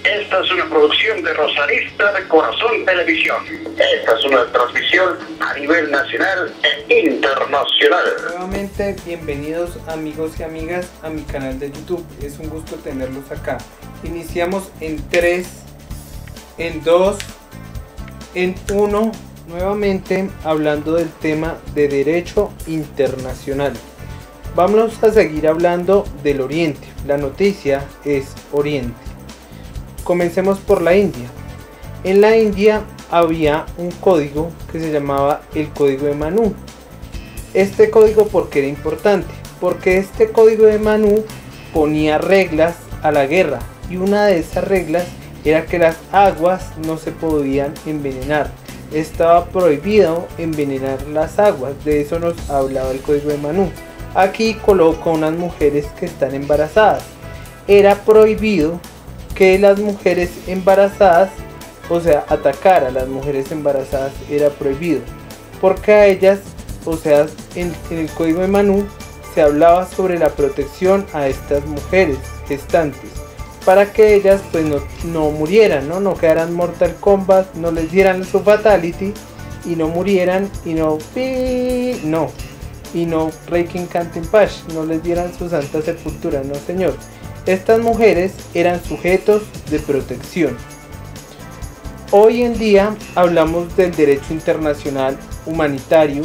Esta es una producción de Rosarista de Corazón Televisión. Esta es una transmisión a nivel nacional e internacional. Nuevamente, bienvenidos amigos y amigas a mi canal de YouTube. Es un gusto tenerlos acá. Iniciamos en 3, en 2, en 1. Nuevamente hablando del tema de derecho internacional. Vamos a seguir hablando del Oriente. La noticia es Oriente. Comencemos por la India. En la India había un código que se llamaba el Código de Manu. Este código, ¿por qué era importante? Porque este Código de Manu ponía reglas a la guerra, y una de esas reglas era que las aguas no se podían envenenar. Estaba prohibido envenenar las aguas. De eso nos hablaba el Código de Manu. Aquí coloca unas mujeres que están embarazadas. Era prohibido que las mujeres embarazadas, o sea, atacar a las mujeres embarazadas era prohibido, porque a ellas, o sea, en el Código de Manu se hablaba sobre la protección a estas mujeres gestantes, para que ellas pues no murieran, no quedaran Mortal Kombat, no les dieran su fatality y no murieran y no Breaking Canting Pash, no les dieran su santa sepultura, no señor. Estas mujeres eran sujetos de protección. Hoy en día hablamos del derecho internacional humanitario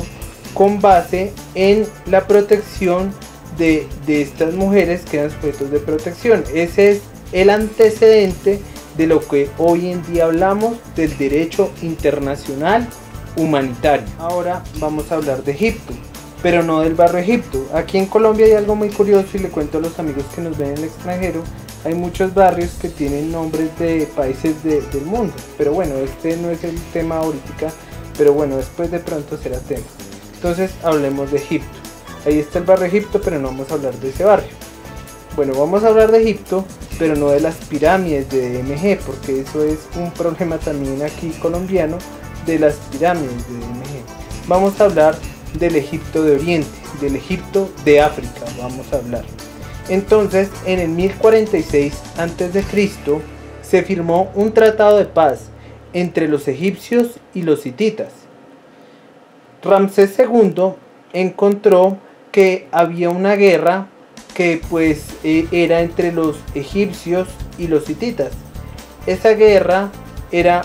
con base en la protección de estas mujeres que eran sujetos de protección. Ese es el antecedente de lo que hoy en día hablamos del derecho internacional humanitario. Ahora vamos a hablar de Egipto, pero no del barrio Egipto. Aquí en Colombia hay algo muy curioso y le cuento a los amigos que nos ven en el extranjero. Hay muchos barrios que tienen nombres de países del mundo, pero bueno, este no es el tema ahorita, pero bueno, después de pronto será tema. Entonces hablemos de Egipto. Ahí está el barrio Egipto, pero no vamos a hablar de ese barrio. Bueno, vamos a hablar de Egipto, pero no de las pirámides de DMG, porque eso es un problema también aquí colombiano, de las pirámides de DMG. Vamos a hablar del Egipto de Oriente, del Egipto de África vamos a hablar. Entonces, en el 1046 a.C. se firmó un tratado de paz entre los egipcios y los hititas. Ramsés II encontró que había una guerra que pues era entre los egipcios y los hititas. Esa guerra era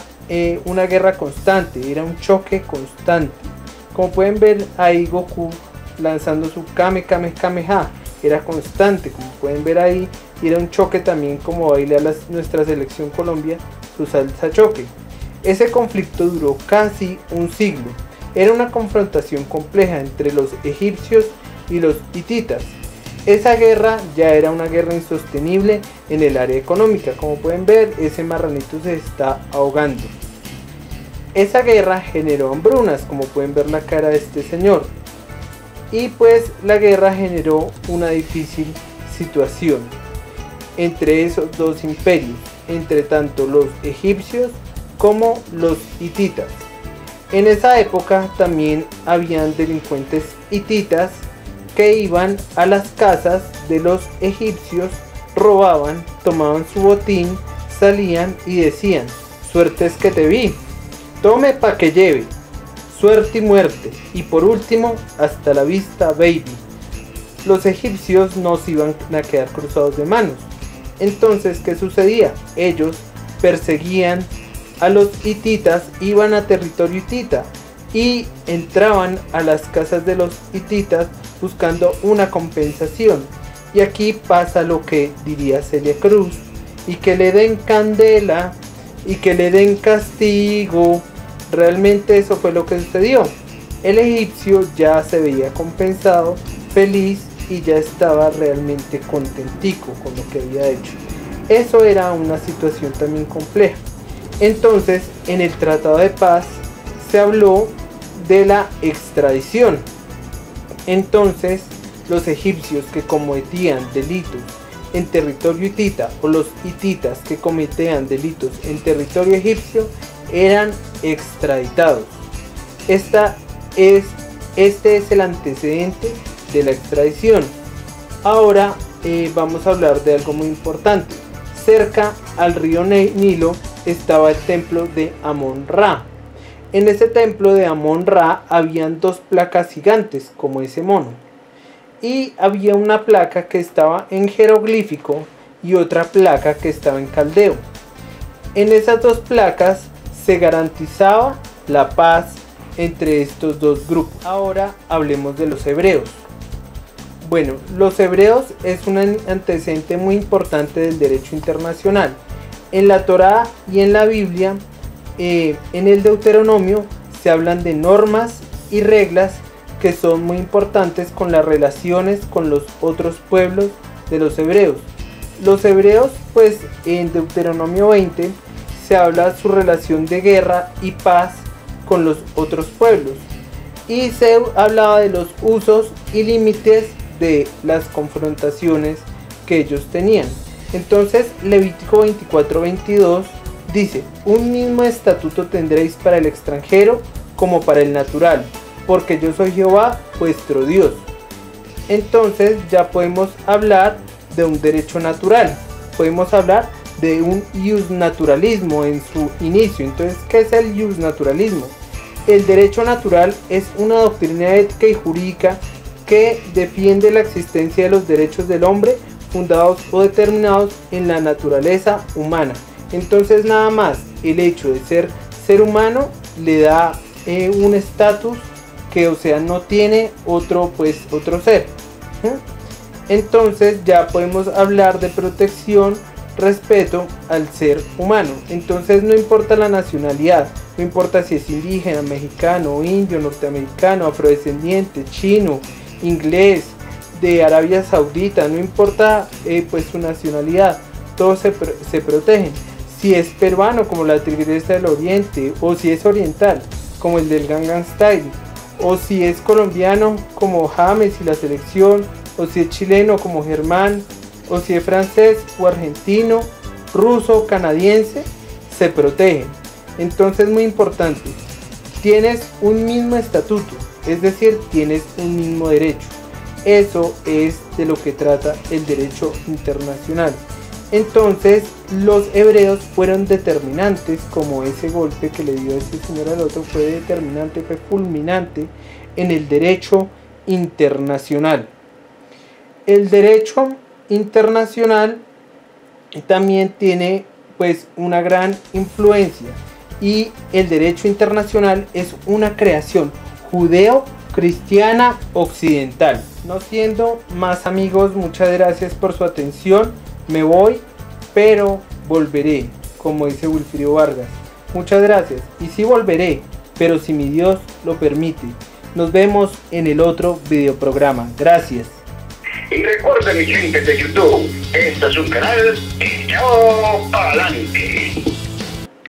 una guerra constante, era un choque constante. Como pueden ver ahí Goku lanzando su Kamehameha, era constante, como pueden ver ahí, y era un choque también como baila nuestra selección Colombia, su salsa choque. Ese conflicto duró casi un siglo, era una confrontación compleja entre los egipcios y los hititas. Esa guerra ya era una guerra insostenible en el área económica, como pueden ver ese marranito se está ahogando. Esa guerra generó hambrunas, como pueden ver la cara de este señor. Y pues la guerra generó una difícil situación entre esos dos imperios, entre tanto los egipcios como los hititas. En esa época también habían delincuentes hititas que iban a las casas de los egipcios, robaban, tomaban su botín, salían y decían: suerte es que te vi. Tome pa' que lleve, suerte y muerte, y por último, hasta la vista, baby. Los egipcios no se iban a quedar cruzados de manos. Entonces, ¿qué sucedía? Ellos perseguían a los hititas, iban a territorio hitita y entraban a las casas de los hititas buscando una compensación. Y aquí pasa lo que diría Celia Cruz: y que le den candela y que le den castigo. Realmente eso fue lo que sucedió. El egipcio ya se veía compensado, feliz, y ya estaba realmente contentico con lo que había hecho. Eso era una situación también compleja. Entonces, en el tratado de paz se habló de la extradición. Entonces, los egipcios que cometían delitos en territorio hitita, o los hititas que cometían delitos en territorio egipcio, eran extraditados. Este es el antecedente de la extradición. Ahora vamos a hablar de algo muy importante. Cerca al río Nilo estaba el templo de Amón-Ra. En ese templo de Amón-Ra habían dos placas gigantes como ese mono. Y había una placa que estaba en jeroglífico y otra placa que estaba en caldeo. En esas dos placas se garantizaba la paz entre estos dos grupos. Ahora hablemos de los hebreos. Bueno, los hebreos es un antecedente muy importante del derecho internacional. En la Torá y en la Biblia, en el Deuteronomio, se hablan de normas y reglas que son muy importantes con las relaciones con los otros pueblos de los hebreos. Los hebreos, pues en Deuteronomio 20 se habla su relación de guerra y paz con los otros pueblos, y se hablaba de los usos y límites de las confrontaciones que ellos tenían. Entonces Levítico 24:22 dice: un mismo estatuto tendréis para el extranjero como para el natural, porque yo soy Jehová vuestro Dios. Entonces ya podemos hablar de un derecho natural, podemos hablar de un iusnaturalismo en su inicio. Entonces, ¿qué es el iusnaturalismo? El derecho natural es una doctrina ética y jurídica que defiende la existencia de los derechos del hombre fundados o determinados en la naturaleza humana. Entonces, nada más el hecho de ser humano le da un estatus que, o sea, no tiene otro ser. Entonces ya podemos hablar de protección, respeto al ser humano. Entonces no importa la nacionalidad, no importa si es indígena, mexicano, indio, norteamericano, afrodescendiente, chino, inglés, de Arabia Saudita, no importa pues su nacionalidad, todos se protegen. Si es peruano, como la Tigresa del Oriente, o si es oriental, como el del Gangnam Style, o si es colombiano, como James y la selección, o si es chileno, como Germán, o si es francés o argentino, ruso, canadiense, se protegen. Entonces, muy importante, tienes un mismo estatuto, es decir, tienes un mismo derecho. Eso es de lo que trata el derecho internacional. Entonces, los hebreos fueron determinantes, como ese golpe que le dio ese señor al otro fue determinante, fue fulminante en el derecho internacional. El derecho internacional también tiene pues una gran influencia, y el derecho internacional es una creación judeo-cristiana occidental. No siendo más, amigos, muchas gracias por su atención. Me voy, pero volveré, como dice Wilfrido Vargas. Muchas gracias, y sí volveré, pero si mi Dios lo permite. Nos vemos en el otro videoprograma. Gracias. Y recuerden, mi gente de YouTube, este es un canal echado para adelante.